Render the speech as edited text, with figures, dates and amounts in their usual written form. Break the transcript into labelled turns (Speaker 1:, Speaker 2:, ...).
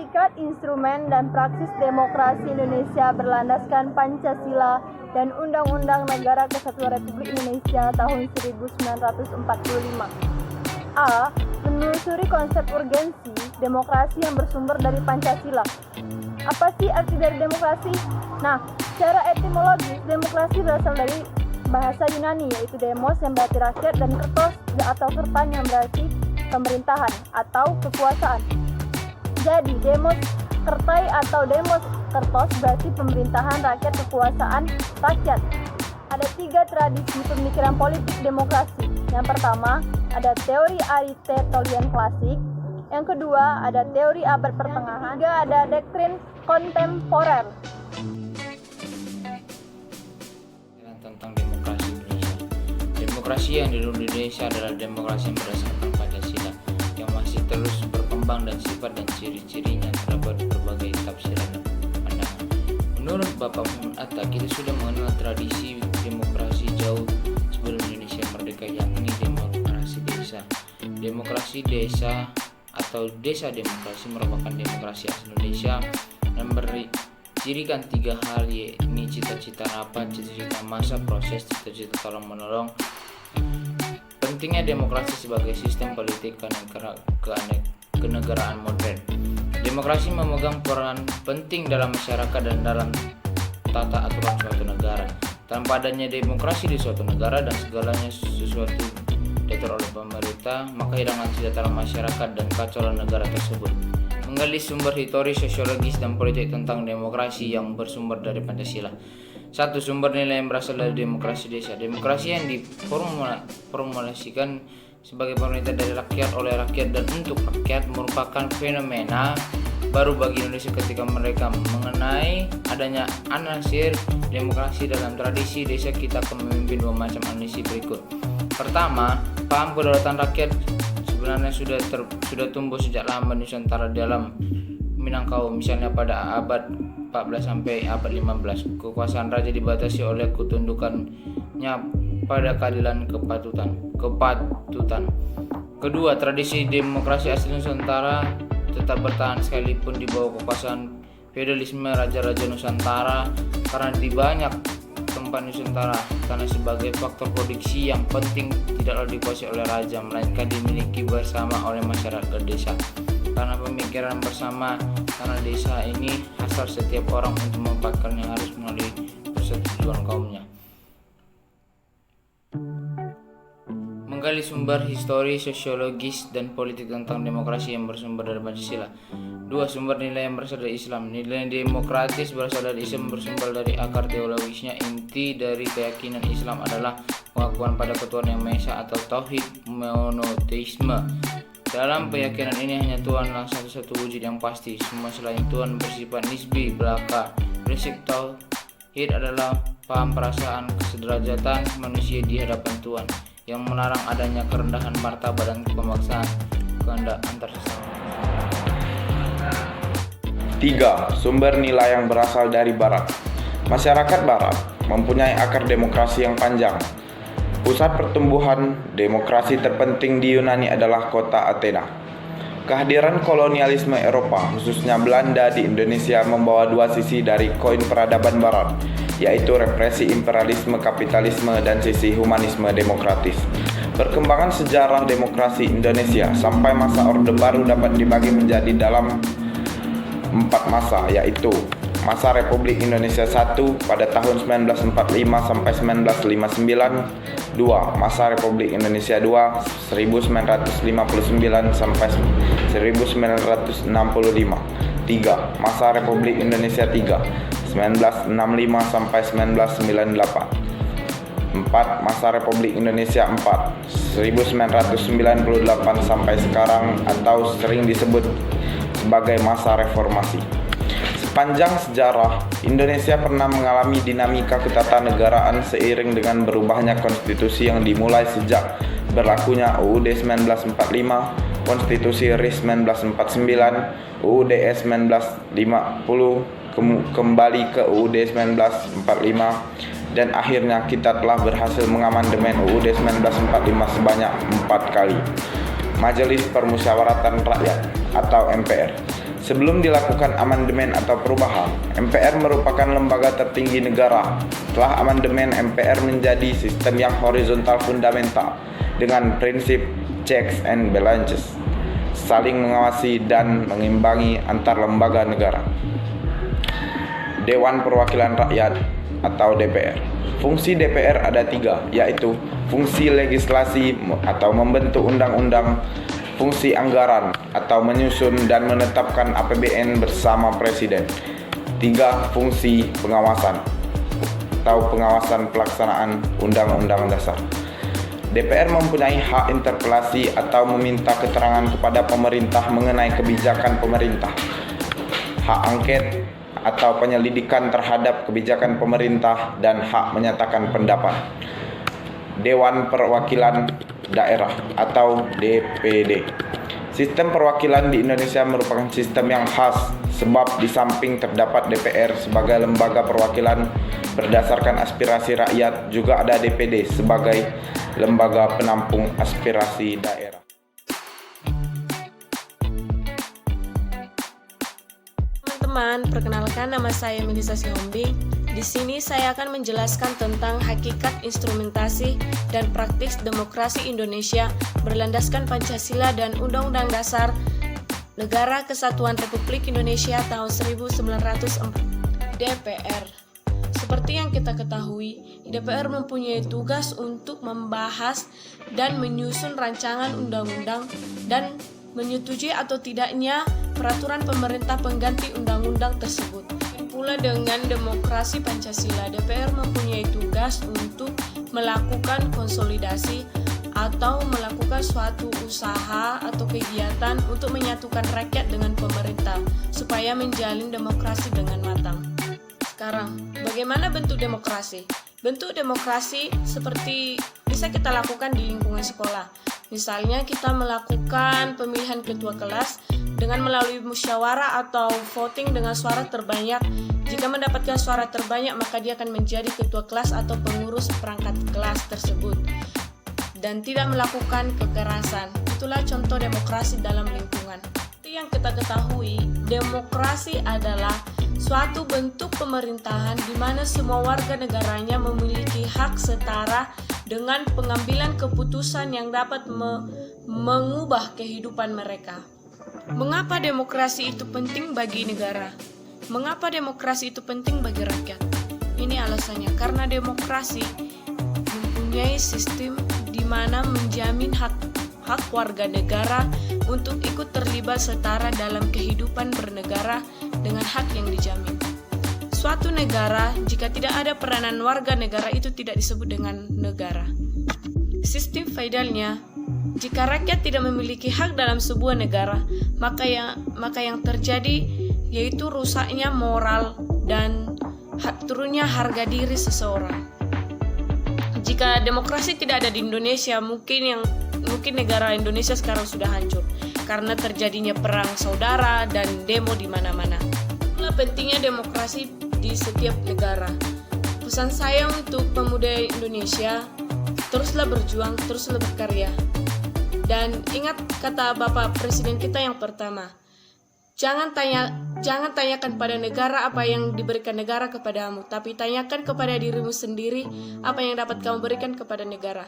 Speaker 1: Hakikat, instrumen, dan praksis demokrasi Indonesia berlandaskan Pancasila dan Undang-Undang Negara Kesatuan Republik Indonesia tahun 1945. A. Menelusuri konsep urgensi demokrasi yang bersumber dari Pancasila. Apa sih arti dari demokrasi? Nah, secara etimologis, demokrasi berasal dari bahasa Yunani, yaitu demos yang berarti rakyat dan kertos atau kertan yang berarti pemerintahan atau kekuasaan. Jadi, demos kertai atau demos kertos berarti pemerintahan rakyat, kekuasaan rakyat. Ada 3 tradisi pemikiran politik demokrasi. Yang pertama, ada teori Aristotelan klasik. Yang kedua, ada teori abad pertengahan. Ketiga, ada doktrin kontemporer.
Speaker 2: Tentang demokrasi Indonesia. Demokrasi yang di Indonesia adalah demokrasi yang berdasarkan Pancasila, yang masih terus berkembang dan sifat dan ciri-cirinya terdapat berbagai tafsiran dan pandangan. Menurut Bapak Muhammad Atta, kita sudah mengenal tradisi demokrasi jauh sebelum Indonesia merdeka, yakni demokrasi desa. Demokrasi desa atau desa demokrasi merupakan demokrasi asli Indonesia dan cirikan 3 hal, yakni cita-cita rapat, cita-cita masa, proses, cita-cita tolong menolong. Pentingnya demokrasi sebagai sistem politik kenegaraan modern. Demokrasi memegang peran penting dalam masyarakat dan dalam tata aturan suatu negara. Tanpa adanya demokrasi di suatu negara dan segalanya sesuatu diatur oleh pemerintah, maka hilang kesejahteraan masyarakat dan kacau negara tersebut. Menggali sumber historis, sosiologis, dan politik tentang demokrasi yang bersumber dari Pancasila. 1. Sumber nilai yang berasal dari demokrasi desa. Demokrasi yang diformulasikan sebagai pemerintah dari rakyat, oleh rakyat, dan untuk rakyat merupakan fenomena baru bagi Indonesia ketika mereka mengenai adanya anasir demokrasi dalam tradisi desa. Kita akan memimpin 2 macam analisis berikut. Pertama, paham kedaulatan rakyat sebenarnya sudah tumbuh sejak lama di Nusantara dalam Minangkabau, misalnya pada abad 14 sampai abad 15. Kekuasaan raja dibatasi oleh ketundukannya pada keadilan kepatutan. Kedua, tradisi demokrasi asli Nusantara tetap bertahan sekalipun di bawah kekuasaan feodalisme raja-raja Nusantara, karena di banyak tempat Nusantara karena sebagai faktor produksi yang penting tidaklah dikuasai oleh raja, melainkan dimiliki bersama oleh masyarakat desa. Karena pemikiran bersama, karena desa ini hasrat setiap orang untuk memanfaatkannya harus melalui persetujuan kaumnya. Menggali sumber histori, sosiologis, dan politik tentang demokrasi yang bersumber dari Pancasila. 2. Sumber nilai yang berasal dari Islam. Nilai demokratis berasal dari Islam, bersumber dari akar teologisnya. Inti dari keyakinan Islam adalah pengakuan pada ketuhanan yang Maha Esa atau tauhid monoteisme. Dalam keyakinan ini hanya Tuhanlah satu-satu wujud yang pasti. Semua selain Tuhan bersifat nisbi, belaka. Prinsip tauhid adalah paham perasaan kesederajatan manusia di hadapan Tuhan, yang melarang adanya kerendahan martabat dan pemaksaan kehendak antar sesama.
Speaker 3: 3. Sumber nilai yang berasal dari Barat. Masyarakat Barat mempunyai akar demokrasi yang panjang. Pusat pertumbuhan demokrasi terpenting di Yunani adalah kota Athena. Kehadiran kolonialisme Eropa, khususnya Belanda di Indonesia, membawa 2 sisi dari koin peradaban Barat, yaitu represi imperialisme kapitalisme dan sisi humanisme demokratis. Perkembangan sejarah demokrasi Indonesia sampai masa Orde Baru dapat dibagi menjadi dalam 4 masa, yaitu masa Republik Indonesia I pada tahun 1945 sampai 1959, 2. Masa Republik Indonesia II 1959 sampai 1965, 3. Masa Republik Indonesia III 1965 sampai 1998, 4. Masa Republik Indonesia IV 1998 sampai sekarang atau sering disebut sebagai masa reformasi. Sepanjang sejarah, Indonesia pernah mengalami dinamika ketatanegaraan seiring dengan berubahnya konstitusi yang dimulai sejak berlakunya UUD 1945, Konstitusi RI 1949, UUD 1950, kembali ke UUD 1945, dan akhirnya kita telah berhasil mengamandemen UUD 1945 sebanyak 4 kali. Majelis Permusyawaratan Rakyat atau MPR. Sebelum dilakukan amandemen atau perubahan, MPR merupakan lembaga tertinggi negara. Setelah amandemen, MPR menjadi sistem yang horizontal fundamental dengan prinsip checks and balances, saling mengawasi dan mengimbangi antar lembaga negara. Dewan Perwakilan Rakyat atau DPR. Fungsi DPR ada 3, yaitu fungsi legislasi atau membentuk undang-undang, fungsi anggaran atau menyusun dan menetapkan APBN bersama Presiden. 3. Fungsi pengawasan atau pengawasan pelaksanaan Undang-Undang Dasar. DPR mempunyai hak interpelasi atau meminta keterangan kepada pemerintah mengenai kebijakan pemerintah, hak angket atau penyelidikan terhadap kebijakan pemerintah, dan hak menyatakan pendapat. Dewan Perwakilan Daerah atau DPD. Sistem perwakilan di Indonesia merupakan sistem yang khas sebab di samping terdapat DPR sebagai lembaga perwakilan berdasarkan aspirasi rakyat, juga ada DPD sebagai lembaga penampung aspirasi daerah.
Speaker 4: Teman-teman, perkenalkan nama saya Melisa Sihombing. Di sini saya akan menjelaskan tentang hakikat instrumentasi dan praktis demokrasi Indonesia berlandaskan Pancasila dan Undang-Undang Dasar Negara Kesatuan Republik Indonesia tahun 1945. DPR. Seperti yang kita ketahui, DPR mempunyai tugas untuk membahas dan menyusun rancangan undang-undang dan menyetujui atau tidaknya peraturan pemerintah pengganti undang-undang tersebut. Pula dengan demokrasi Pancasila, DPR mempunyai tugas untuk melakukan konsolidasi atau melakukan suatu usaha atau kegiatan untuk menyatukan rakyat dengan pemerintah supaya menjalin demokrasi dengan matang. Sekarang, bagaimana bentuk demokrasi? Bentuk demokrasi seperti bisa kita lakukan di lingkungan sekolah. Misalnya kita melakukan pemilihan ketua kelas dengan melalui musyawarah atau voting dengan suara terbanyak. Jika mendapatkan suara terbanyak, maka dia akan menjadi ketua kelas atau pengurus perangkat kelas tersebut. Dan tidak melakukan kekerasan. Itulah contoh demokrasi dalam lingkungan. Seperti yang kita ketahui, demokrasi adalah suatu bentuk pemerintahan di mana semua warga negaranya memiliki hak setara dengan pengambilan keputusan yang dapat mengubah kehidupan mereka. Mengapa demokrasi itu penting bagi negara? Mengapa demokrasi itu penting bagi rakyat? Ini alasannya, karena demokrasi mempunyai sistem di mana menjamin hak warga negara untuk ikut terlibat setara dalam kehidupan bernegara dengan hak yang dijamin. Suatu negara, jika tidak ada peranan warga negara, itu tidak disebut dengan negara. Sistem feodalnya, jika rakyat tidak memiliki hak dalam sebuah negara, maka yang terjadi yaitu rusaknya moral dan turunnya harga diri seseorang. Jika demokrasi tidak ada di Indonesia, mungkin negara Indonesia sekarang sudah hancur karena terjadinya perang saudara dan demo di mana-mana. Itulah pentingnya demokrasi di setiap negara. Pesan saya untuk pemuda Indonesia, teruslah berjuang, teruslah berkarya. Dan ingat kata Bapak Presiden kita yang pertama, jangan tanyakan pada negara apa yang diberikan negara kepadamu, tapi tanyakan kepada dirimu sendiri apa yang dapat kamu berikan kepada negara.